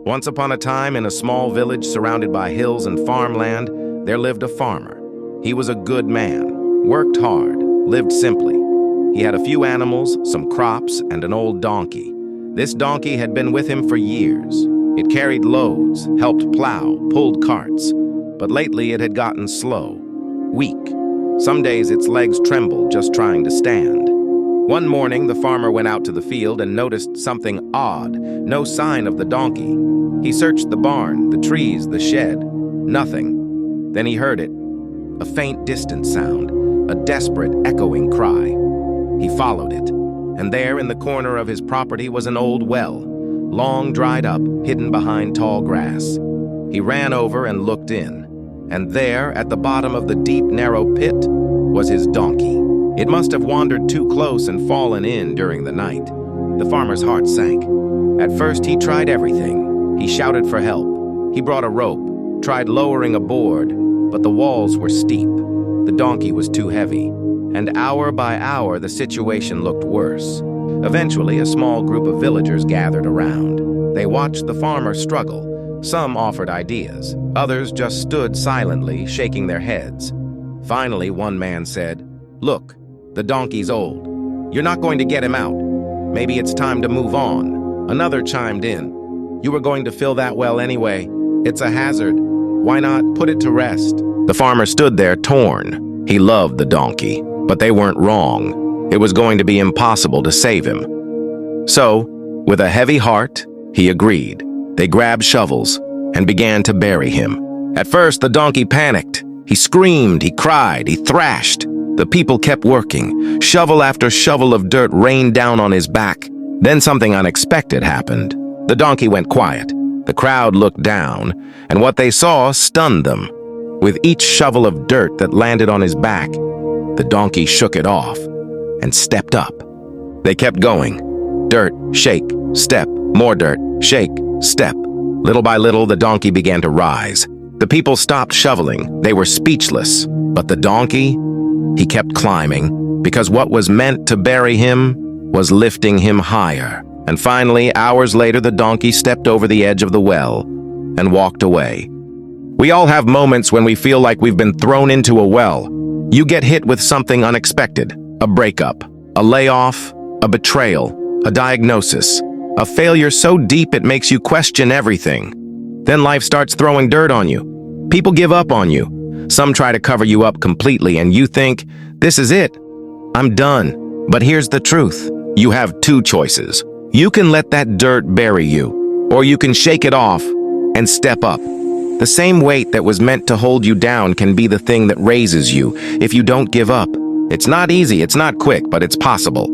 Once upon a time, in a small village surrounded by hills and farmland, there lived a farmer. He was a good man, worked hard, lived simply. He had a few animals, some crops, and an old donkey. This donkey had been with him for years. It carried loads, helped plow, pulled carts. But lately it had gotten slow, weak. Some days its legs trembled just trying to stand. One morning, the farmer went out to the field and noticed something odd, no sign of the donkey. He searched the barn, the trees, the shed. Nothing. Then he heard it, a faint distant sound, a desperate echoing cry. He followed it, and there in the corner of his property was an old well, long dried up, hidden behind tall grass. He ran over and looked in, and there, at the bottom of the deep, narrow pit, was his donkey. It must have wandered too close and fallen in during the night. The farmer's heart sank. At first, he tried everything. He shouted for help. He brought a rope, tried lowering a board, but the walls were steep. The donkey was too heavy, and hour by hour, the situation looked worse. Eventually, a small group of villagers gathered around. They watched the farmer struggle. Some offered ideas. Others just stood silently, shaking their heads. Finally, one man said, "Look, the donkey's old. You're not going to get him out. Maybe it's time to move on." Another chimed in. "You were going to fill that well anyway. It's a hazard. Why not put it to rest?" The farmer stood there torn. He loved the donkey, but they weren't wrong. It was going to be impossible to save him. So, with a heavy heart, he agreed. They grabbed shovels and began to bury him. At first, the donkey panicked. He screamed, he cried, he thrashed. The people kept working. Shovel after shovel of dirt rained down on his back. Then something unexpected happened. The donkey went quiet. The crowd looked down, and what they saw stunned them. With each shovel of dirt that landed on his back, the donkey shook it off and stepped up. They kept going. Dirt, shake, step, more dirt, shake, step. Little by little, the donkey began to rise. The people stopped shoveling. They were speechless. But the donkey, he kept climbing, because what was meant to bury him was lifting him higher. And finally, hours later, the donkey stepped over the edge of the well and walked away. We all have moments when we feel like we've been thrown into a well. You get hit with something unexpected, a breakup, a layoff, a betrayal, a diagnosis, a failure so deep it makes you question everything. Then life starts throwing dirt on you. People give up on you. Some try to cover you up completely, and you think, "This is it. I'm done." But here's the truth. You have two choices. You can let that dirt bury you, or you can shake it off and step up. The same weight that was meant to hold you down can be the thing that raises you if you don't give up. It's not easy, it's not quick, but it's possible.